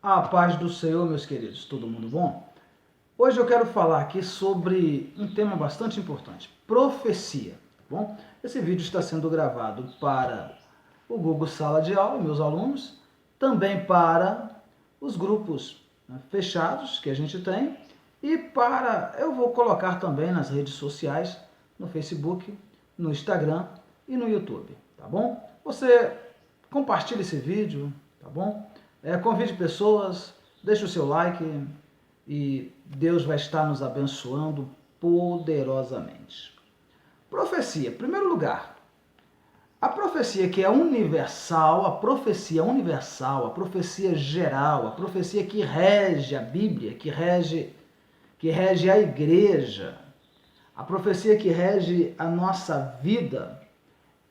A paz do Senhor, meus queridos, todo mundo bom? Hoje eu quero falar aqui sobre um tema bastante importante, profecia, tá bom? Esse vídeo está sendo gravado para o Google Sala de Aula, meus alunos, também para os grupos fechados que a gente tem e eu vou colocar também nas redes sociais, no Facebook, no Instagram e no YouTube, tá bom? Você compartilhe esse vídeo, tá bom? Convide pessoas, deixe o seu like e Deus vai estar nos abençoando poderosamente. Profecia, em primeiro lugar, a profecia que é universal, a profecia geral, a profecia que rege a Bíblia, que rege a igreja, a profecia que rege a nossa vida,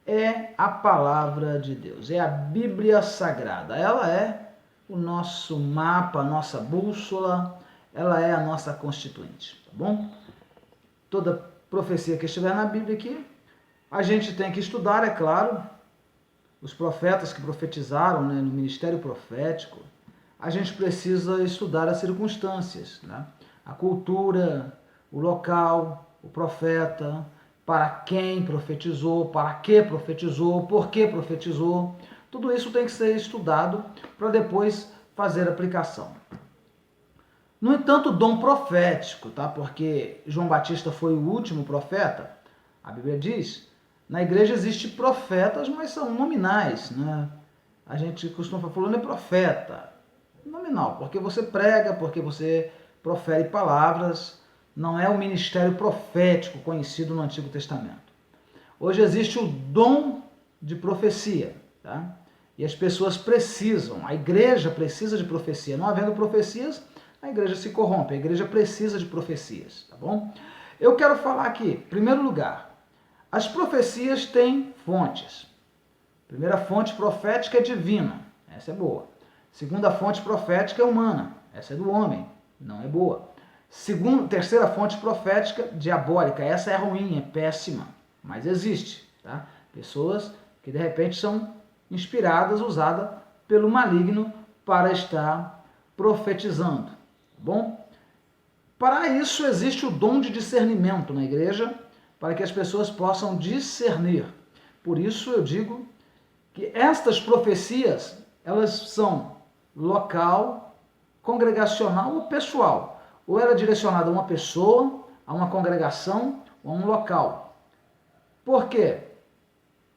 é a palavra de Deus, é a Bíblia Sagrada. Ela é o nosso mapa, a nossa bússola, ela é a nossa constituinte, tá bom? Toda profecia que estiver na Bíblia aqui, a gente tem que estudar, é claro, os profetas que profetizaram, né, no ministério profético, a gente precisa estudar as circunstâncias, né? A cultura, o local, o profeta, para quem profetizou, para que profetizou, por que profetizou. Tudo isso tem que ser estudado para depois fazer aplicação. No entanto, o dom profético, tá? Porque João Batista foi o último profeta, a Bíblia diz, na igreja existem profetas, mas são nominais, né? A gente costuma falar, fulano é profeta, nominal, porque você prega, porque você profere palavras, não é o ministério profético conhecido no Antigo Testamento. Hoje existe o dom de profecia, tá? E as pessoas precisam, a igreja precisa de profecia. Não havendo profecias, a igreja se corrompe, a igreja precisa de profecias, tá bom? Eu quero falar aqui, em primeiro lugar, as profecias têm fontes. Primeira fonte profética é divina, essa é boa. Segunda fonte profética é humana, essa é do homem, não é boa. Terceira fonte profética, diabólica, essa é ruim, é péssima, mas existe, tá? Pessoas que de repente são inspiradas, usadas pelo maligno para estar profetizando, tá bom? Para isso existe o dom de discernimento na igreja, para que as pessoas possam discernir. Por isso eu digo que estas profecias, elas são local, congregacional ou pessoal. Ou ela é direcionada a uma pessoa, a uma congregação ou a um local. Por quê?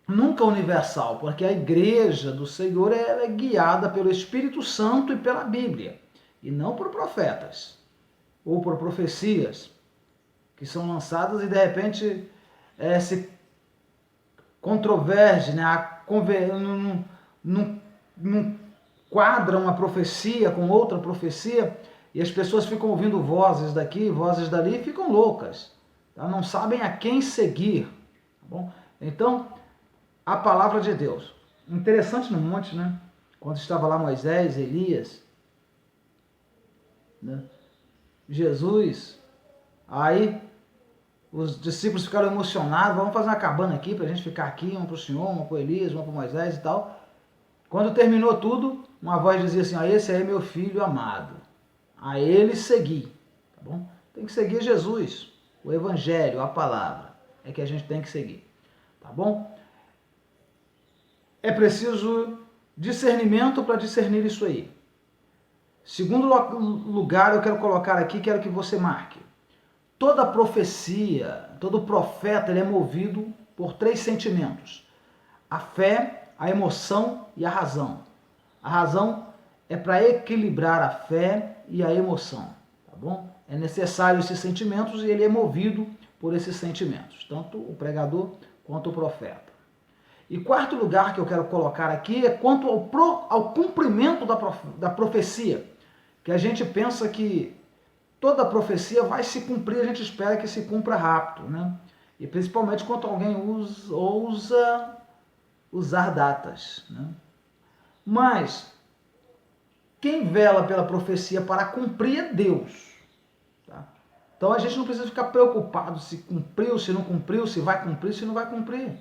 Nunca universal, porque a igreja do Senhor é guiada pelo Espírito Santo e pela Bíblia, e não por profetas, ou por profecias que são lançadas e de repente se controverge, né? Não quadra uma profecia com outra profecia e as pessoas ficam ouvindo vozes daqui, vozes dali e ficam loucas, tá? Não sabem a quem seguir, tá bom? Então, a palavra de Deus. Interessante no monte, né? Quando estava lá Moisés, Elias, né? Jesus, aí os discípulos ficaram emocionados, vamos fazer uma cabana aqui para a gente ficar aqui, uma para o Senhor, uma para o Elias, uma para o Moisés e tal. Quando terminou tudo, uma voz dizia assim, esse aí é meu filho amado, a ele segui, tá bom? Tem que seguir Jesus, o evangelho, a palavra, é que a gente tem que seguir, tá bom? É preciso discernimento para discernir isso aí. Segundo lugar, eu quero colocar aqui, quero que você marque. Toda profecia, todo profeta, ele é movido por 3 sentimentos. A fé, a emoção e a razão. A razão é para equilibrar a fé e a emoção, tá bom? É necessário esses sentimentos e ele é movido por esses sentimentos, tanto o pregador quanto o profeta. E quarto lugar que eu quero colocar aqui é quanto ao cumprimento da profecia, que a gente pensa que toda profecia vai se cumprir, a gente espera que se cumpra rápido, né? E principalmente quando alguém ousa usar datas, né? Mas quem vela pela profecia para cumprir é Deus, tá? Então a gente não precisa ficar preocupado se cumpriu, se não cumpriu, se vai cumprir, se não vai cumprir.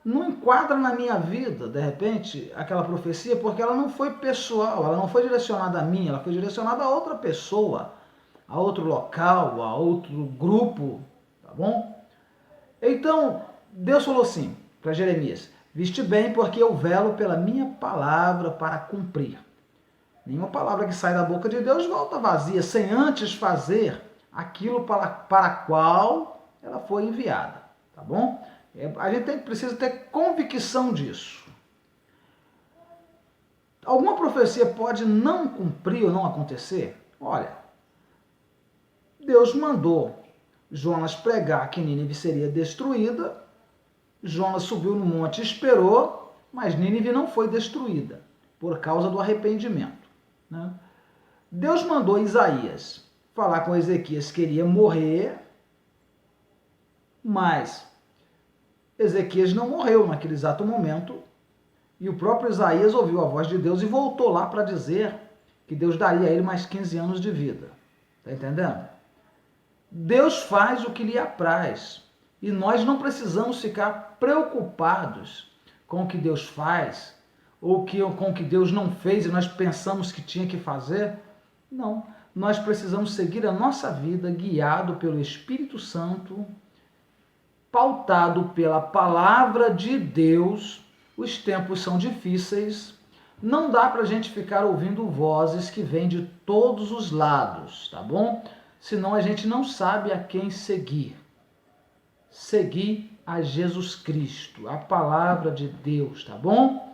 não enquadra na minha vida, de repente, aquela profecia, porque ela não foi pessoal, ela não foi direcionada a mim, ela foi direcionada a outra pessoa, a outro local, a outro grupo, tá bom? Então, Deus falou assim para Jeremias: viste bem, porque eu velo pela minha palavra para cumprir. Nenhuma palavra que sai da boca de Deus volta vazia, sem antes fazer aquilo para a qual ela foi enviada, tá bom? A gente precisa ter convicção disso. Alguma profecia pode não cumprir ou não acontecer? Olha, Deus mandou Jonas pregar que Nínive seria destruída. Jonas subiu no monte e esperou, mas Nínive não foi destruída por causa do arrependimento, né? Deus mandou Isaías falar com Ezequias que ele ia morrer, mas Ezequias não morreu naquele exato momento, e o próprio Isaías ouviu a voz de Deus e voltou lá para dizer que Deus daria a ele mais 15 anos de vida. Está entendendo? Deus faz o que lhe apraz, e nós não precisamos ficar preocupados com o que Deus faz, ou com o que Deus não fez e nós pensamos que tinha que fazer. Não, nós precisamos seguir a nossa vida guiado pelo Espírito Santo, pautado pela palavra de Deus. Os tempos são difíceis, não dá para a gente ficar ouvindo vozes que vêm de todos os lados, tá bom? Senão a gente não sabe a quem seguir. Seguir a Jesus Cristo, a palavra de Deus, tá bom?